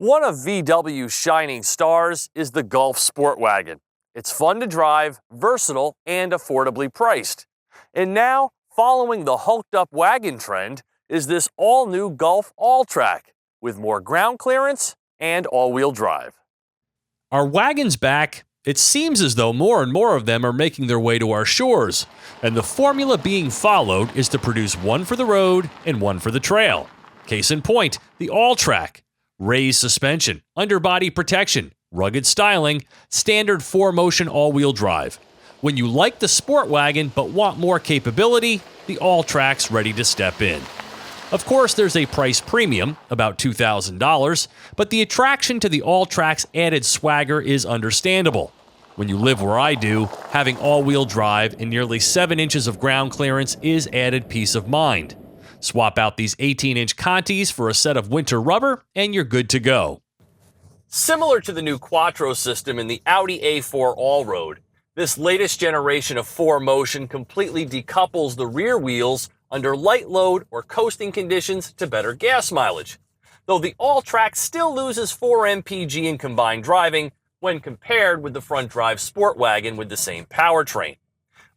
One of VW's shining stars is the Golf Sport Wagon. It's fun to drive, versatile, and affordably priced. And now, following the hulked-up wagon trend, is this all-new Golf Alltrack with more ground clearance and all-wheel drive. Are wagons back? It seems as though more and more of them are making their way to our shores, and the formula being followed is to produce one for the road and one for the trail. Case in point, the Alltrack. Raised suspension, underbody protection, rugged styling, standard 4-motion all-wheel drive. When you like the sport wagon but want more capability, the Alltrack's ready to step in. Of course, there's a price premium, about $2,000, but the attraction to the Alltrack's added swagger is understandable. When you live where I do, having all-wheel drive and nearly 7 inches of ground clearance is added peace of mind. Swap out these 18-inch Contis for a set of winter rubber, and you're good to go. Similar to the new Quattro system in the Audi A4 Allroad, this latest generation of 4Motion completely decouples the rear wheels under light load or coasting conditions to better gas mileage, though the Alltrack still loses 4 mpg in combined driving when compared with the front-drive sport wagon with the same powertrain.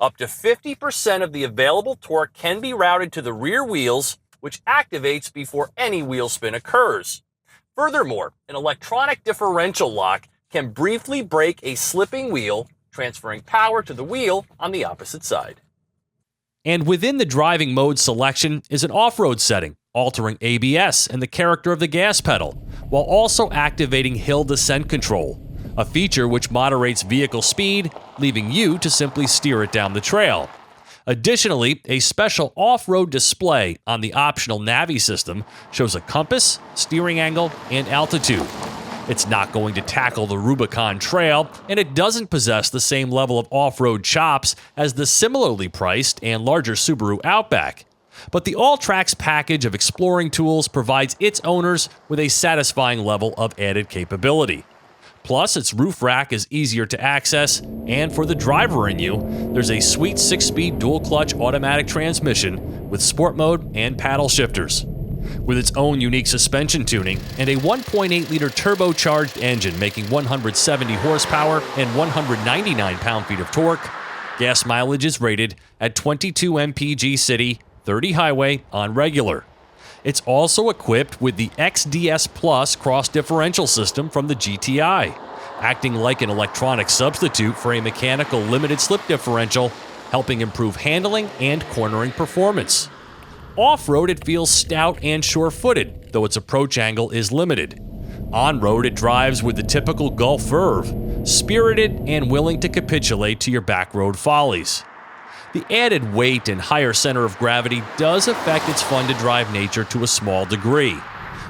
Up to 50% of the available torque can be routed to the rear wheels, which activates before any wheel spin occurs. Furthermore, an electronic differential lock can briefly brake a slipping wheel, transferring power to the wheel on the opposite side. And within the driving mode selection is an off-road setting, altering ABS and the character of the gas pedal, while also activating hill descent control, a feature which moderates vehicle speed, leaving you to simply steer it down the trail. Additionally, a special off-road display on the optional Navi system shows a compass, steering angle, and altitude. It's not going to tackle the Rubicon Trail, and it doesn't possess the same level of off-road chops as the similarly priced and larger Subaru Outback. But the Alltrack's package of exploring tools provides its owners with a satisfying level of added capability. Plus, its roof rack is easier to access, and for the driver in you, there's a sweet 6-speed dual-clutch automatic transmission with sport mode and paddle shifters. With its own unique suspension tuning and a 1.8-liter turbocharged engine making 170 horsepower and 199 pound-feet of torque, gas mileage is rated at 22 mpg city, 30 highway on regular. It's also equipped with the XDS Plus cross-differential system from the GTI, acting like an electronic substitute for a mechanical limited-slip differential, helping improve handling and cornering performance. Off-road, it feels stout and sure-footed, though its approach angle is limited. On-road, it drives with the typical Gulf verve, spirited and willing to capitulate to your backroad follies. The added weight and higher center of gravity does affect its fun-to-drive nature to a small degree.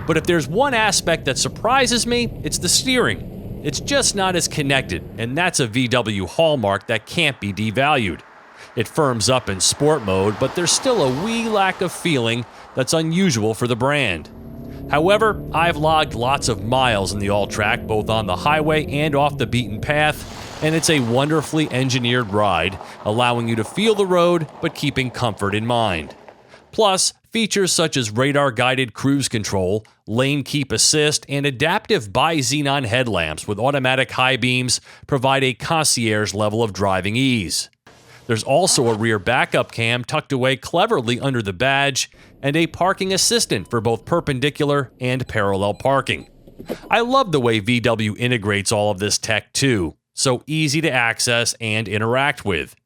But if there's one aspect that surprises me, it's the steering. It's just not as connected, and that's a VW hallmark that can't be devalued. It firms up in sport mode, but there's still a wee lack of feeling that's unusual for the brand. However, I've logged lots of miles in the Alltrack, both on the highway and off the beaten path, and it's a wonderfully engineered ride, allowing you to feel the road but keeping comfort in mind. Plus, features such as radar-guided cruise control, lane keep assist, and adaptive bi-xenon headlamps with automatic high beams provide a concierge level of driving ease. There's also a rear backup cam tucked away cleverly under the badge, and a parking assistant for both perpendicular and parallel parking. I love the way VW integrates all of this tech too, so easy to access and interact with.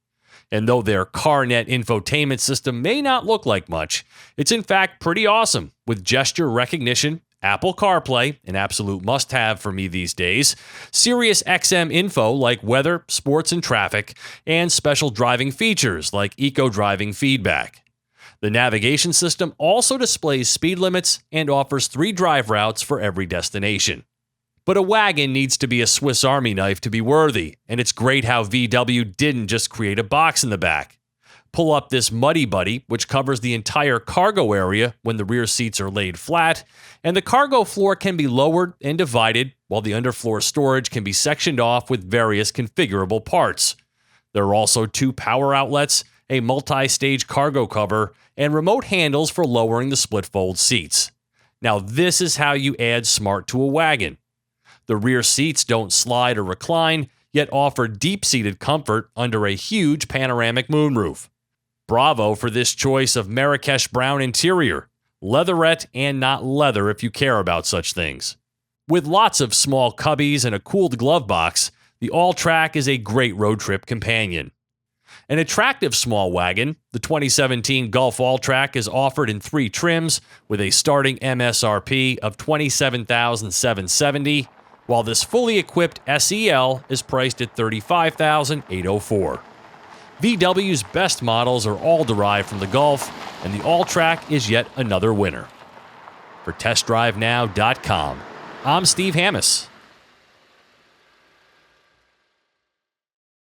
And though their CarNet infotainment system may not look like much, it's in fact pretty awesome, with gesture recognition, Apple CarPlay, an absolute must-have for me these days, Sirius XM info like weather, sports, and traffic, and special driving features like eco-driving feedback. The navigation system also displays speed limits and offers 3 drive routes for every destination. But a wagon needs to be a Swiss Army knife to be worthy, and it's great how VW didn't just create a box in the back. Pull up this Muddy Buddy, which covers the entire cargo area when the rear seats are laid flat, and the cargo floor can be lowered and divided, while the underfloor storage can be sectioned off with various configurable parts. There are also 2 power outlets, a multi-stage cargo cover, and remote handles for lowering the split-fold seats. Now this is how you add smart to a wagon. The rear seats don't slide or recline, yet offer deep-seated comfort under a huge panoramic moonroof. Bravo for this choice of Marrakesh brown interior, leatherette and not leather if you care about such things. With lots of small cubbies and a cooled glove box, the Alltrack is a great road trip companion. An attractive small wagon, the 2017 Golf Alltrack is offered in 3 trims with a starting MSRP of $27,770, while this fully equipped SEL is priced at $35,804. VW's best models are all derived from the Golf, and the Alltrack is yet another winner. For TestDriveNow.com, I'm Steve Hammis.